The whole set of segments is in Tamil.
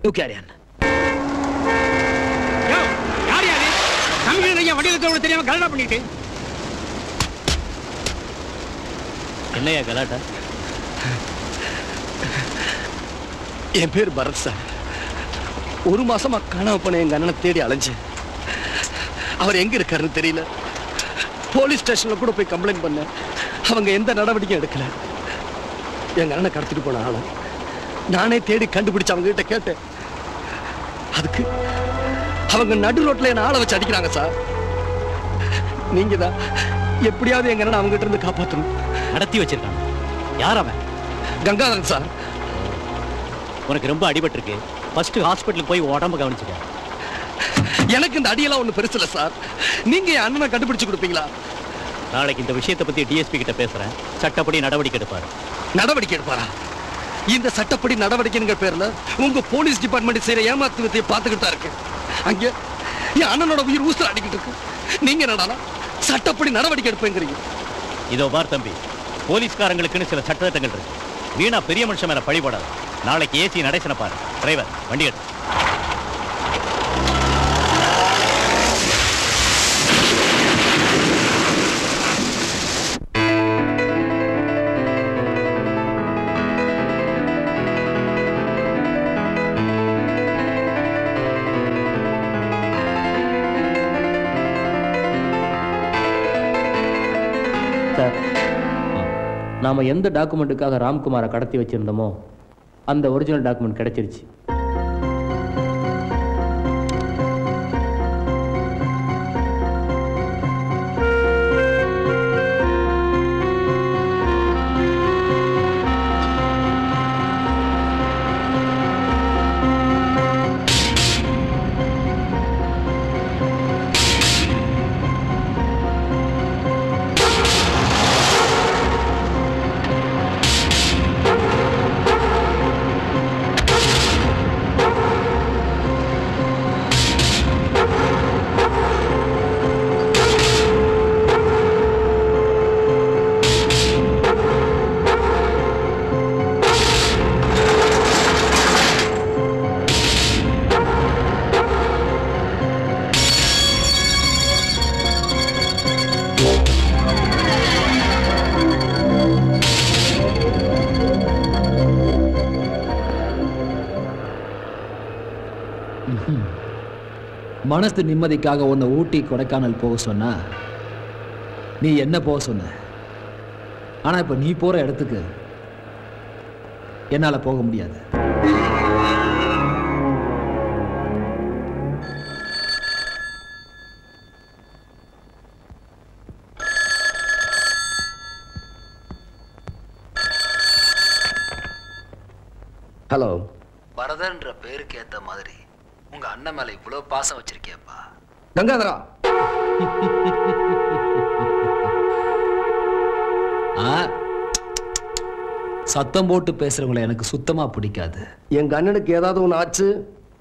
You carry on. யார் யாரு தமிழ் வண்டியில் தெரியாம கலடா பண்ணிட்டு என்னையா கலாட்டா? என் பேர் பரத் சார். ஒரு மாசமா காணாம போன எங்க அண்ணனை தேடி அலைஞ்சு அவர் எங்க இருக்காருன்னு தெரியல. போலீஸ் ஸ்டேஷன்ல கூட போய் கம்ப்ளைண்ட் பண்ண, அவங்க எந்த நடவடிக்கையும் எடுக்கல. எங்க அண்ணனை கடத்திட்டு போன ஆளை நானே தேடி கண்டுபிடிச்சு அவங்க கிட்ட கேட்டேன். அதுக்கு அவங்க நடு ரோட்ல என்ன ஆளை வச்சு அடிக்கிறாங்க சார். நீங்க தான் எப்படியாவது எங்க அண்ணனை அவங்க கிட்ட இருந்து காப்பாற்றணும். நடத்தி வச்சிருக்காங்க. யார் அவன்? கங்காதரன் சார். உனக்கு ரொம்ப அடிபட்டிருக்கு. ஃபர்ஸ்ட் ஹாஸ்பிட்டலுக்கு போய் உடம்பு கவனிச்சுக்க. எனக்கு இந்த அடியெல்லாம் ஒண்ணு பெருசு இல்ல சார். நீங்க என் அண்ணனை கண்டுபிடிச்சு கொடுப்பீங்களா? நாளைக்கு இந்த விஷயத்தை பத்தி டிஎஸ்பி கிட்ட பேசுறேன். சட்டப்படி நடவடிக்கை எடுப்பாரு. நடவடிக்கை எடுப்பாரா? இந்த சட்டப்படி நடவடிக்கைங்கிற பேர்ல உங்க போலீஸ் டிபார்ட்மெண்ட் செய்யற ஏமாத்து வித்தையை பார்த்துக்கிட்டு தான் இருக்கு. அங்க என் அண்ணனோட உயிர் ஊசல் அடிக்கிட்டு இருக்கு. நீங்க என்னடா சட்டப்படி நடவடிக்கை எடுப்பேங்கிறீங்க? இதோ பார் தம்பி, போலீஸ்காரங்களுக்குன்னு சில சட்டத்திட்டங்கள் இருக்கு. வீணா பெரிய மனுஷன் மேல பழிபடாது. நாளைக்கு ஏசி நடேசன பாரு. டிரைவர் வண்டி எடு. நாம எந்த டாக்குமெண்ட்டுக்காக ராம்குமாரை கடத்தி வச்சிருந்தோமோ அந்த ஒரிஜினல் டாக்குமெண்ட் கிடைச்சிருச்சு. மனசு நிம்மதிக்காக உன்னை ஊட்டி கொடைக்கானல் போக சொன்னா நீ என்ன போக சொன்ன. ஆனா இப்ப நீ போற இடத்துக்கு என்னால போக முடியாது. ஹலோ. பரதன்ற பேருக்கு ஏத்த மாதிரி உங்க அண்ணன் மேல இவ்வளவு பாசம் வச்சிருக்கியப்பா. கங்காதரா. சத்தம் போட்டு பேசுறவங்களை எனக்கு சுத்தமா பிடிக்காது. எங்க அண்ணனுக்கு ஏதாவது ஒண்ணு ஆச்சு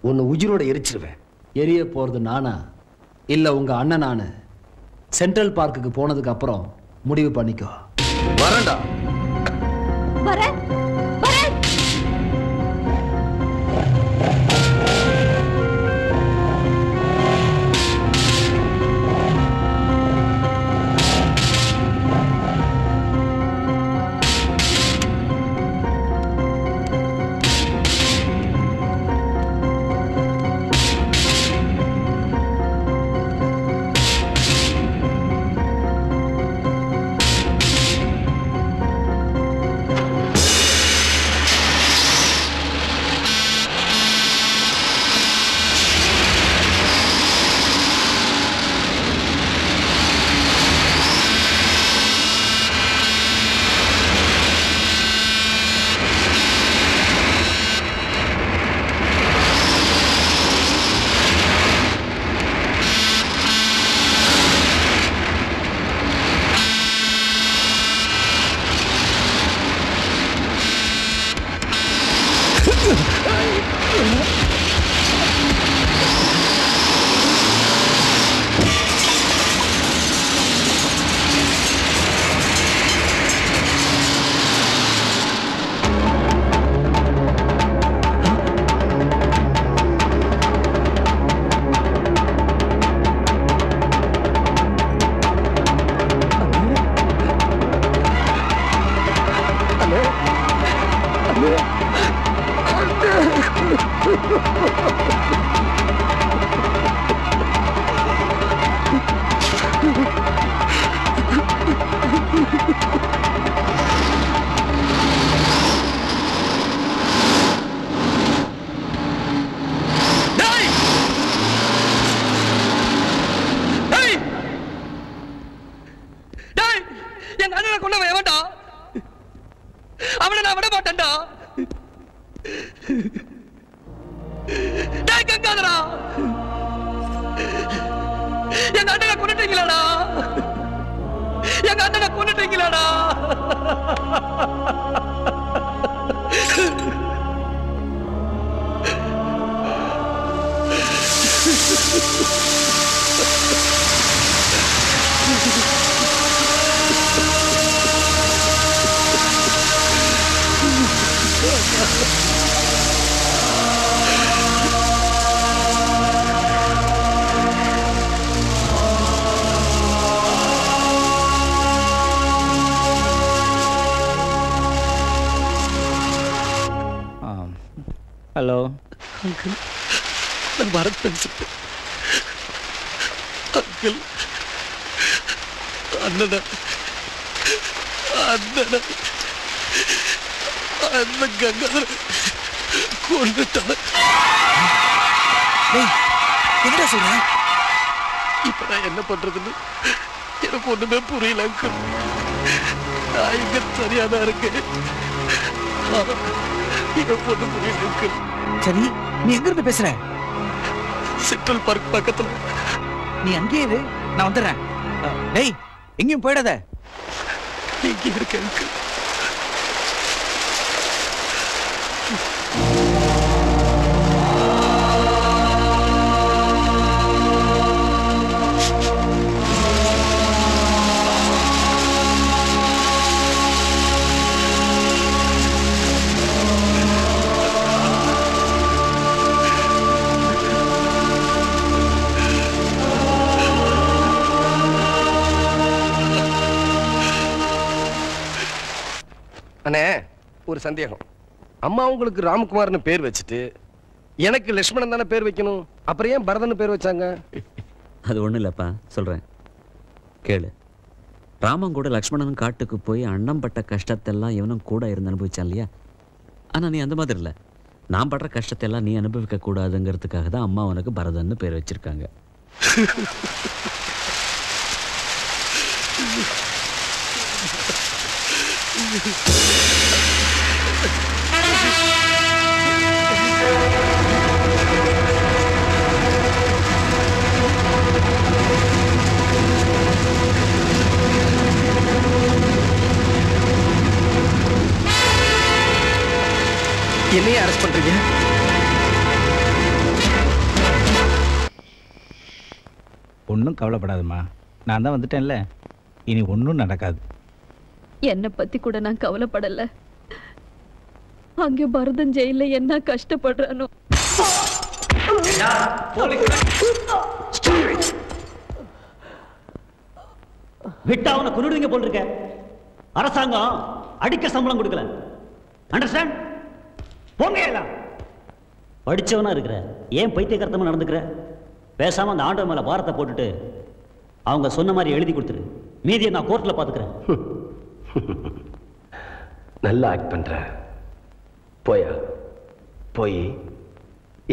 உன்னை உயிரோட எரிச்சிருவேன். எரிய போறது நானா இல்ல உங்க அண்ணன்? நானு சென்ட்ரல் பார்க்குக்கு போனதுக்கு அப்புறம் முடிவு பண்ணிக்கோ. வரேன்டா. வரேன். எங்க அண்ணனை கொண்டவன் எவன்டா? அவனை நான் விட மாட்டேன்டா. டேய் கங்காதரா, எங்க அண்ணனை கொன்னுட்டீங்களாடா? எங்க அண்ணனை கொன்னுட்டீங்களாடா? ஹலோ அங்கிள், நான் பரத் பேசுறேன். அங்கிள், அண்ணனை அந்த கங்காதரன் கொன்னுட்டான். என்னடா சொல்ற? இப்ப நான் என்ன பண்றதுன்னு எனக்கு ஒண்ணுமே புரியல அங்கிள். நான் இங்க சரியாதான் இருக்கேன். எனக்கு ஒண்ணும் புரியல அங்கிள். சரி, நீ எங்க இருந்து பேசுற? சென்ட்ரல் பார்க் பக்கத்துல. நீ அங்கேயே இரு, நான் வந்துடுறேன். டேய், எங்கேயும் போயிடாத. இங்க இருக்கேன் அங்கிள். அண்ணே, ஒரு சந்தேகம். அம்மா உங்களுக்கு ராம்குமார்னு பேர் வச்சுட்டு எனக்கு லட்சுமணன் தானே பேர் வைக்கணும், அப்புறம் ஏன் பரதன் பேர் வச்சாங்க? அது ஒன்றும் இல்லைப்பா, சொல்கிறேன் கேளு. ராமன் கூட லக்ஷ்மணன் காட்டுக்கு போய் அண்ணன் பட்ட கஷ்டத்தெல்லாம் இவனும் கூட இருந்து அனுபவிச்சான் இல்லையா? ஆனால் நீ அந்த மாதிரி இல்லை. நான் படுற கஷ்டத்தெல்லாம் நீ அனுபவிக்க கூடாதுங்கிறதுக்காக தான் அம்மா உனக்கு பரதன்னு பேர் வச்சிருக்காங்க. என்னையே அரெஸ்ட் பண்றீங்க? ஒன்றும் கவலைப்படாதம்மா, நான் தான் வந்துட்டேன்ல, இனி ஒன்றும் நடக்காது. என்னை பத்தி கூட நான் கவலைப்படல. அங்கே பரதன் ஜெயில என்ன கஷ்டப்படுறானோ. விட்டா அவனை கொன்னுடுவீங்க போல் இருக்க. அரசாங்கம் அடிக்க சம்பளம் கொடுக்கல. அண்டர்ஸ்டாண்ட்? போங்க எல்லாம். படிச்சவனா இருக்கிற, ஏன் பைத்தியகர்த்தமா நடந்துக்கிற? பேசாம அந்த ஆண்டவன் மேல பாரத்தை போட்டுட்டு அவங்க சொன்ன மாதிரி எழுதி கொடுத்துரு. மீதியை நான் கோர்ட்ல பாத்துக்கிறேன். நல்லா ஆக்ட் பண்ற. போயா போய்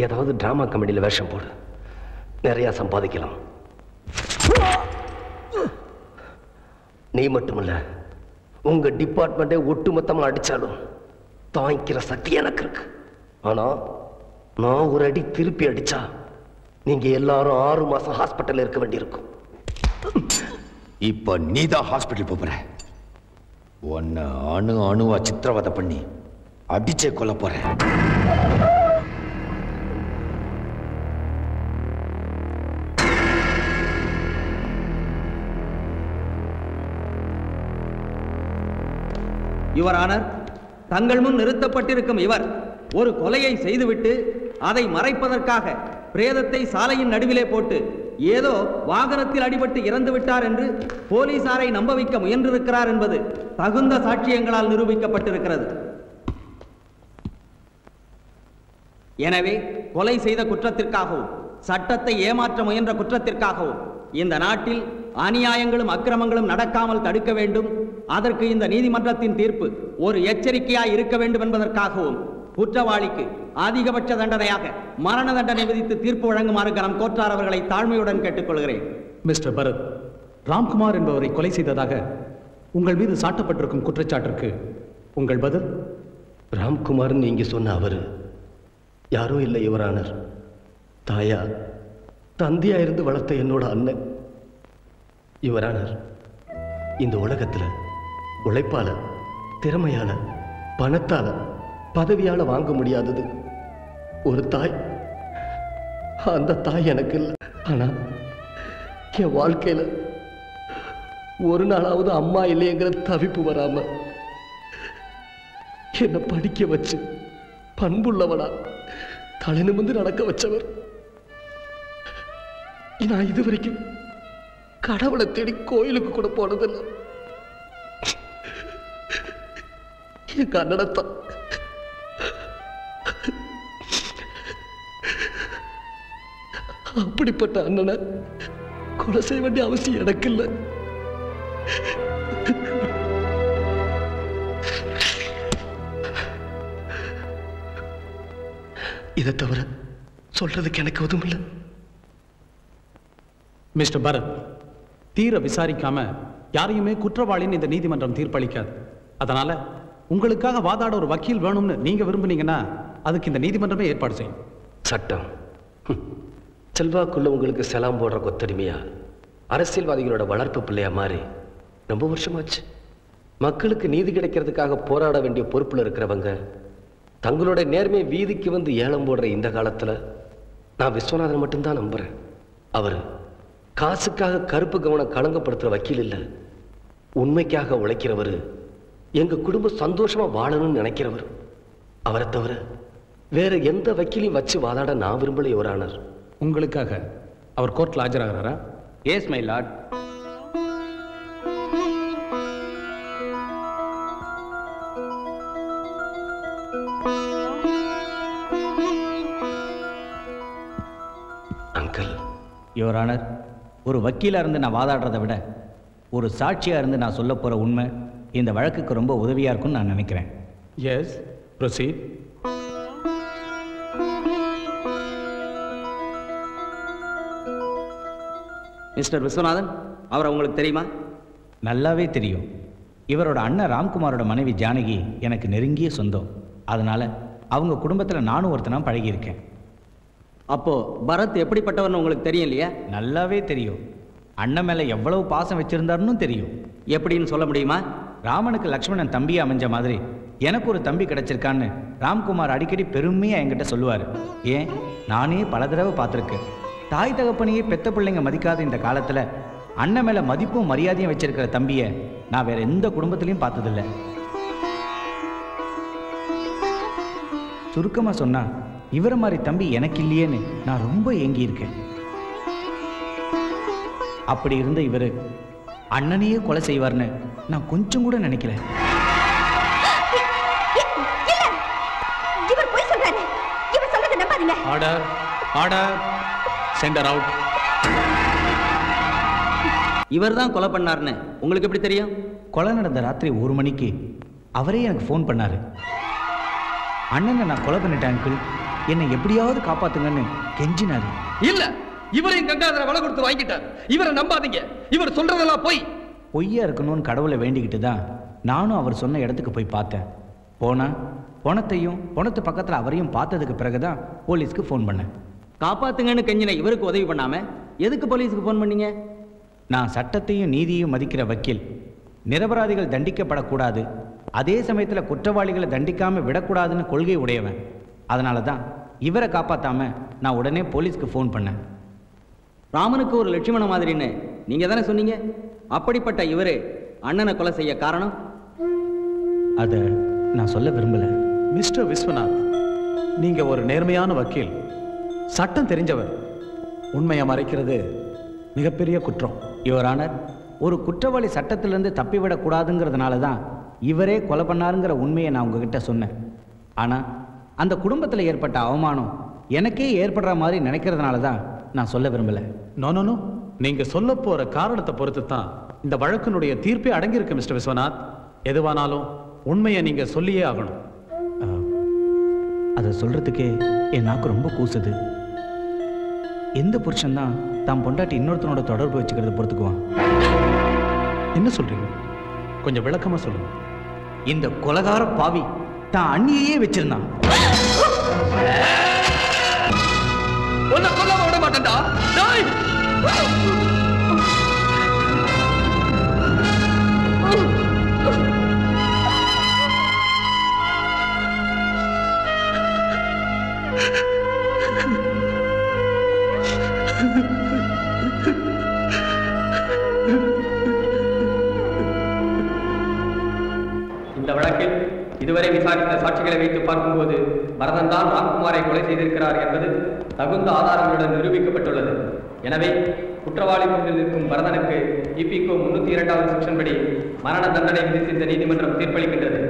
ஏதாவது டிராமா கமெடியில் வேஷம் போடு, நிறைய சம்பாதிக்கலாம். நீ மட்டுமில்ல, உங்க டிபார்ட்மெண்டே ஒட்டுமொத்தமா அடிச்சாலும் தாங்கிக்கிற சக்தி எனக்கு இருக்கு. ஆனா நான் ஒரு அடி திருப்பி அடிச்சா நீங்க எல்லாரும் 6 மாசம் ஹாஸ்பிட்டல் இருக்க வேண்டியிருக்கும். இப்ப நீதான் ஹாஸ்பிட்டல் போற. உன்னை அணுவா சித்திரவதை பண்ணி அடிச்சே கொல்ல போறேன். யுவர் ஆனர், தங்கள் முன் நிறுத்தப்பட்டிருக்கும் இவர் ஒரு கொலையை செய்துவிட்டு அதை மறைப்பதற்காக பிரேதத்தை சாலையின் நடுவிலே போட்டு ஏதோ வாகனத்தில் அடிபட்டு இறந்து விட்டார் என்று போலீசாரை நம்ப வைக்க முயன்றிருக்கிறார் என்பது தகுந்த சாட்சியங்களால் நிரூபிக்கப்பட்டிருக்கிறது. எனவே கொலை செய்த குற்றத்திற்காகவும் சட்டத்தை ஏமாற்ற முயன்ற குற்றத்திற்காகவும் இந்த நாட்டில் அநியாயங்களும் அக்கிரமங்களும் நடக்காமல் தடுக்க வேண்டும். அதற்கு இந்த நீதிமன்றத்தின் தீர்ப்பு ஒரு எச்சரிக்கையாய் இருக்க வேண்டும் என்பதற்காகவும் குற்றவாளிக்கு அதிகபட்ச தண்டனையாக மரண தண்டனை விதித்து தீர்ப்பு வழங்குமாறு கனம் கோற்றார் அவர்களை தாழ்மையுடன் கேட்டுக்கொள்கிறேன். மிஸ்டர் பரத், ராம்குமார் என்பவரை கொலை செய்ததாக உங்கள் மீது சாட்டப்பட்டிருக்கும் குற்றச்சாட்டிற்கு உங்கள் பதில்? ராம்குமார் நீங்க சொன்ன அவரு யாரோ இல்லை யுவரானர். தாயா தந்தையா இருந்து வளர்த்த என்னோட அண்ணன். யுவரானர், இந்த உலகத்துல உழைப்பால, திறமையால, பணத்தால, பதவியால வாங்க முடியாதது ஒரு தாய். அந்த தாய் எனக்கு இல்லை. ஆனா என் வாழ்க்கையில ஒரு நாளாவது அம்மா இல்லைங்கிற தவிப்பு வராம என்னை படிக்க வச்சு பண்புள்ளவனா தலை நிமிர்ந்து நடக்க வச்சவர். நான் இதுவரைக்கும் கடவுளை தேடி கோயிலுக்கு கூட போனதில்லை. என் அண்ணனத்தான். அப்படிப்பட்ட அண்ணனை கொலை செய்ய வேண்டிய அவசியம் எனக்கு இல்லை. இதை தவிர சொல்றதுக்கு எனக்கு எதுவும் இல்லை. மிஸ்டர் பரத், தீர விசாரிக்காம யாரையுமே குற்றவாளின்னு இந்த நீதிமன்றம் தீர்ப்பளிக்காது. அதனால உங்களுக்காக வாதாட ஒரு வக்கீல் வேணும்னு நீங்க விரும்புனீங்கன்னா அதுக்கு இந்த நீதிமன்றமே ஏற்பாடு செய்யும். சட்டம் செல்வாக்குள்ள உங்களுக்கு செலாம் போடுற கொத்தடிமையா அரசியல்வாதிகளோட வளர்ப்பு பிள்ளையா மாறி ரொம்ப வருஷமாச்சு. மக்களுக்கு நீதி கிடைக்கிறதுக்காக போராட வேண்டிய பொறுப்புல இருக்கிறவங்க தங்களோட நேர்மை வீதிக்கு வந்து ஏலம் போடுற இந்த காலத்துல நான் விஸ்வநாதன் மட்டும்தான் நம்புறேன். அவர் காசுக்காக கருப்பு கவனம் களங்கப்படுத்துற வக்கீல் இல்லை, உண்மைக்காக உழைக்கிறவர், எங்க குடும்பம் சந்தோஷமா வாழணும்னு நினைக்கிறவர். அவரை தவிர வேற எந்த வக்கீலையும் வச்சு வாதாட நான் விரும்பல யுவரானர். உங்களுக்காக அவர் கோர்ட்ல ஆஜராகிறாரா? Yes my lord. Uncle. Your honour, ஒரு வக்கீலா இருந்து நான் வாதாடுறதை விட ஒரு சாட்சியா இருந்து நான் சொல்ல போற உண்மை இந்த வழக்குக்கு ரொம்ப உதவியா இருக்கும்னு நான் நினைக்கிறேன். S, proceed. மிஸ்டர் விஸ்வநாதன், அவரை உங்களுக்கு தெரியுமா? நல்லாவே தெரியும். இவரோட அண்ணன் ராம்குமாரோட மனைவி ஜானகி எனக்கு நெருங்கிய சொந்தம். அதனால அவங்க குடும்பத்தில் நானும் ஒருத்தனா பழகியிருக்கேன். அப்போ பரத் எப்படிப்பட்டவர்னு உங்களுக்கு தெரியும் இல்லையா? நல்லாவே தெரியும். அண்ணன் மேலே எவ்வளவு பாசம் வச்சிருந்தாருன்னு தெரியும். எப்படின்னு சொல்ல முடியுமா? ராமனுக்கு லக்ஷ்மணன் தம்பியை அமைஞ்ச மாதிரி எனக்கு ஒரு தம்பி கிடைச்சிருக்கான்னு ராம்குமார் அடிக்கடி பெருமையாக என்கிட்ட சொல்லுவார். ஏன், நானே பல தடவை பார்த்துருக்கேன். தாய் தகப்பனையே பெத்த பிள்ளைங்க மதிக்காத இந்த காலத்தில் அண்ணன் மேலே மதிப்பும் மரியாதையும் வச்சிருக்கிற தம்பியை நான் வேற எந்த குடும்பத்திலையும் பார்த்ததில்லை. சுருக்கமாக சொன்னா இவரை மாதிரி தம்பி எனக்கு இல்லையேன்னு நான் ரொம்ப ஏங்கியிருக்கேன். அப்படி இருந்த இவர் அண்ணனையே கொலை செய்வார்னு நான் கொஞ்சம் கூட நினைக்கல. Order, order, centre out. இவர் தான் கொலை பண்ணார்னு உங்களுக்கு எப்படி தெரியும்? கொலை நடந்த ராத்திரி 1 மணிக்கு அவரே எனக்கு ஃபோன் பண்ணாரு. அண்ணனை நான் கொலை பண்ணிட்டேன் அங்கிள், என்னை எப்படியாவது காப்பாத்துங்கன்னு கெஞ்சினாரு. இல்ல, இவரையும் கங்காதர வலை கொடுத்து வாங்கிட்டார். இவரை நம்பாதீங்க, இவர் சொல்றதெல்லாம் பொய். பொய்யா இருக்கணும்னு கடவுளை வேண்டிக்கிட்டு தான் நானும் அவர் சொன்ன இடத்துக்கு போய் பார்த்தேன். போனா பணத்தையும் பணத்து பக்கத்தில் அவரையும் பார்த்ததுக்கு பிறகுதான் போலீஸ்க்கு ஃபோன் பண்ணேன். காப்பாத்துங்கன்னு கெஞ்சின இவருக்கு உதவி பண்ணாம எதுக்கு போலீஸுக்கு ஃபோன் பண்ணீங்க? நான் சட்டத்தையும் நீதியையும் மதிக்கிற வக்கீல். நிரபராதிகள் தண்டிக்கப்படக்கூடாது, அதே சமயத்தில் குற்றவாளிகளை தண்டிக்காம விடக்கூடாதுன்னு கொள்கை உடையவன். அதனால தான் இவரை காப்பாற்றாம நான் உடனே போலீஸ்க்கு ஃபோன் பண்ணேன். ராமனுக்கு ஒரு லட்சுமண மாதிரின்னு நீங்க தானே சொன்னீங்க. அப்படிப்பட்ட இவரு அண்ணனை கொலை செய்ய காரணம்? அதை நான் சொல்ல விரும்பல. மிஸ்டர் விஸ்வநாத், நீங்க ஒரு நேர்மையான வக்கீல், சட்டம் தெரிஞ்சவர். உண்மையை மறைக்கிறது மிகப்பெரிய குற்றம். யுவர் ஆனர், ஒரு குற்றவாளி சட்டத்திலிருந்து தப்பிவிடக்கூடாதுங்கிறதுனால தான் இவரே கொலை பண்ணாருங்கிற உண்மையை நான் உங்ககிட்ட சொன்னேன். ஆனால் அந்த குடும்பத்தில் ஏற்பட்ட அவமானம் எனக்கே ஏற்படுற மாதிரி நினைக்கிறதுனால தான் நான் சொல்ல விரும்பல. நோ, நீங்க சொல்ல போற காரணத்தை பொறுத்து தான் இந்த வழக்கினுடைய தீர்ப்பே அடங்கியிருக்கு மிஸ்டர் விஸ்வநாத். எதுவானாலும் உண்மையை நீங்க சொல்லியே ஆகணும். அதை சொல்றதுக்கே என் நாக்கு ரொம்ப கூசுது. எந்த புருஷன் தான் தான் பொண்டாட்டி இன்னொருத்தனோட தொடர்பு வச்சுக்கிறத பொறுத்துக்குவான்? என்ன சொல்றீங்க? கொஞ்சம் விளக்கமா சொல்லுங்க. இந்த கொலகார பாவி தான் அண்ணியையே வச்சிருந்தான். உன்னை கொல்லாம விட மாட்டேன்டா. இந்த வழக்கில் இதுவரை விசாரித்த சாட்சிகளை வைத்து பார்க்கும்போது பரதன் தான் ராம்குமாரை கொலை செய்திருக்கிறார் என்பது தகுந்த ஆதாரங்களுடன் நிரூபிக்கப்பட்டுள்ளது. எனவே குற்றவாளி கூண்டில் இருக்கும் பரதனுக்கு இபிகோ 302வது செக்ஷன் படி மரண தண்டனை விதித்து இந்த நீதிமன்றம் தீர்ப்பளிக்கின்றது.